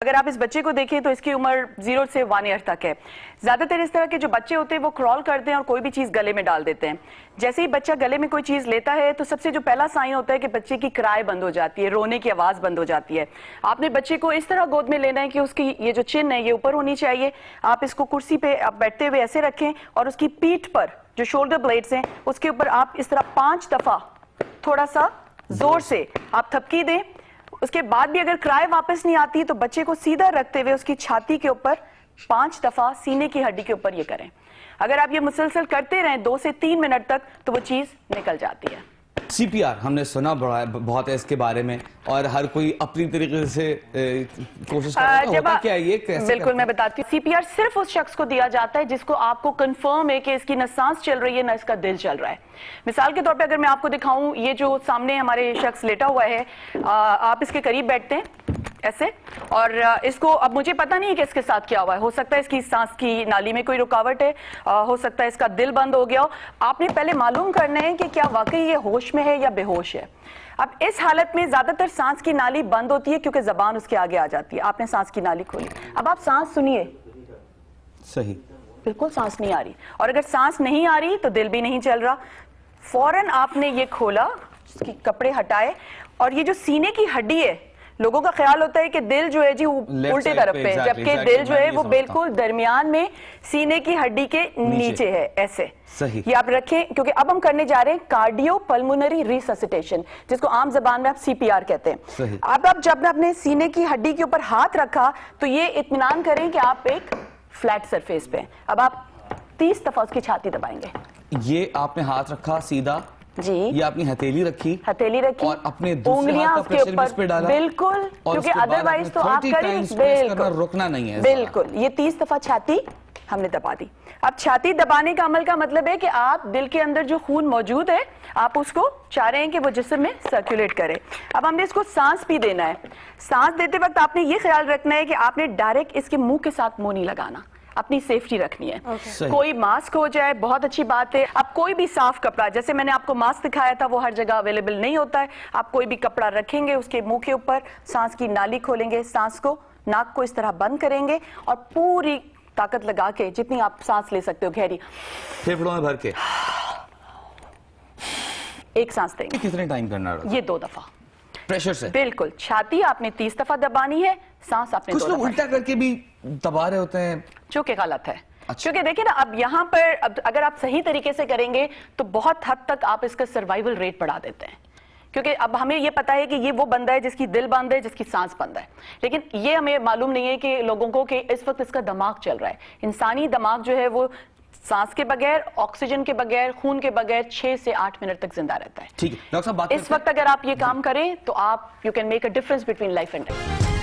اگر آپ اس بچے کو دیکھیں تو اس کی عمر 0 سے 1 ایئر تک ہے. زیادہ تر اس طرح کے جو بچے ہوتے ہیں وہ کرال کرتے ہیں اور کوئی بھی چیز گلے میں ڈال دیتے ہیں. جیسے ہی بچہ گلے میں کوئی چیز لیتا ہے تو سب سے جو پہلا سائن ہوتا ہے کہ بچے کی کرائے بند ہو جاتی ہے, رونے کی آواز بند ہو جاتی ہے. آپ نے بچے کو اس طرح گود میں لینا ہے کہ اس کی یہ جو چن ہے یہ اوپر ہونی چاہیے. آپ اس کو کرسی پہ آپ بیٹھتے ہوئے ایسے رکھیں اور اس کی پیٹھ پر جو شولڈر بلیڈز ہیں اس کے اوپر آپ اس طرح 5 دفعہ تھوڑا سا زور سے آپ تھپکی دیں. اس کے بعد بھی اگر کرائے واپس نہیں آتی تو بچے کو سیدھا رکھتے ہوئے اس کی چھاتی کے اوپر 5 دفعہ سینے کی ہڈی کے اوپر یہ کریں. اگر آپ یہ مسلسل کرتے رہیں 2 سے 3 منٹ تک تو وہ چیز نکل جاتی ہے. سی پی آر ہم نے سنا بہت ہے اس کے بارے میں اور ہر کوئی اپنی طریقے سے کوشش کرتا ہے. ہوتا کیا ہے یہ کیسے؟ بالکل میں بتاتی ہوں. سی پی آر صرف اس شخص کو دیا جاتا ہے جس کو آپ کو کنفرم ہے کہ اس کی نہ سانس چل رہی ہے نہ اس کا دل چل رہا ہے. مثال کے طور پہ اگر میں آپ کو دکھاؤں, یہ جو سامنے ہمارے شخص لیٹا ہوا ہے, آپ اس کے قریب بیٹھتے ہیں ایسے, اور اس کو اب مجھے پتا نہیں کہ اس کے ساتھ کیا ہوا ہے. ہو سکتا ہے اس کی سانس کی نالی میں کوئی رکاوٹ ہے, ہو سکتا ہے اس کا دل بند ہو گیا ہو. آپ نے پہلے معلوم کرنا ہے کہ کیا واقعی یہ ہوش میں ہے یا بے ہوش ہے. اب اس حالت میں زیادہ تر سانس کی نالی بند ہوتی ہے کیونکہ زبان اس کے آگے آ جاتی ہے. آپ نے سانس کی نالی کھولی, اب آپ سانس سنیے, صحیح بالکل سانس نہیں آ رہی. اور اگر سانس نہیں آ رہی تو دل بھی نہیں چل رہا. فوراً آپ نے یہ کھولا, اس کی کپڑے ہٹائے, اور یہ جو سینے کی ہڈی ہے, لوگوں کا خیال ہوتا ہے کہ دل جو ہے جی الٹے طرف پہ, جبکہ دل جو ہے وہ بالکل درمیان میں سینے کی ہڈی کے نیچے ہے, ایسے. یہ آپ رکھیں کیونکہ اب ہم کرنے جا رہے ہیں کارڈیو پلمونری ریسسیٹیشن, جس کو عام زبان میں آپ سی پی آر کہتے ہیں. اب جب آپ نے سینے کی ہڈی کے اوپر ہاتھ رکھا تو یہ اطمینان کریں کہ آپ ایک فلیٹ سرفیس پہ ہیں. اب آپ 30 دفعہ اس کی چھاتی دبائیں گے. یہ آپ نے ہاتھ رکھا سیدھا, جی, یہ اپنی ہتھیلی رکھی اور اپنے دوسرے ہاتھ کا پریشر اس پہ ڈالا, بالکل, کیونکہ ادروائز تو آپ بالکل رکنا نہیں ہے. بالکل, یہ 30 دفعہ چھاتی ہم نے دبا دی. اب چھاتی دبانے کا عمل کا مطلب ہے کہ آپ دل کے اندر جو خون موجود ہے آپ اس کو چاہ رہے ہیں کہ وہ جسم میں سرکولیٹ کرے. اب ہم نے اس کو سانس بھی دینا ہے. سانس دیتے وقت آپ نے یہ خیال رکھنا ہے کہ آپ نے ڈائریکٹ اس کے منہ کے ساتھ منہ نہیں لگانا, اپنی سیفٹی رکھنی ہے. کوئی ماسک ہو جائے بہت اچھی بات ہے. اب کوئی بھی صاف کپڑا, جیسے میں نے آپ کو ماسک دکھایا تھا وہ ہر جگہ اویلیبل نہیں ہوتا ہے, آپ کوئی بھی کپڑا رکھیں گے, اس کے منہ کے اوپر سانس کی نالی کھولیں گے, سانس کو ناک کو اس طرح بند کریں گے اور پوری طاقت لگا کے جتنی آپ سانس لے سکتے ہو گہری پھیپھڑوں میں بھر کے ایک سانس دیں گے. کتنے ٹائم کرنا رہا؟ یہ 2 دفعہ پریشر سے. بالکل, چھاتی آپ نے 30 دفعہ دبانی ہے, سانس آپ نے 2 دفعہ. کچھ لوگ الٹا کر کے بھی دبا رہے ہوتے ہیں, جو کہ غلط ہے. کیونکہ دیکھیں نا, اب یہاں پر اگر آپ صحیح طریقے سے کریں گے تو بہت حد تک آپ اس کا سروائیول ریٹ بڑھا دیتے ہیں. کیونکہ اب ہمیں یہ پتا ہے کہ یہ وہ بندہ ہے جس کی دل بند ہے, جس کی سانس بند ہے, لیکن یہ ہمیں معلوم نہیں ہے کہ لوگوں کو کہ اس وقت اس کا دماغ چل رہا ہے. انسانی دماغ جو ہے وہ سانس کے بغیر, آکسیجن کے بغیر, خون کے بغیر 6 سے 8 منٹ تک زندہ رہتا ہے. ٹھیک ہے ڈاکٹر صاحب, اس وقت اگر آپ یہ کام کریں تو آپ you can make a difference between life and death.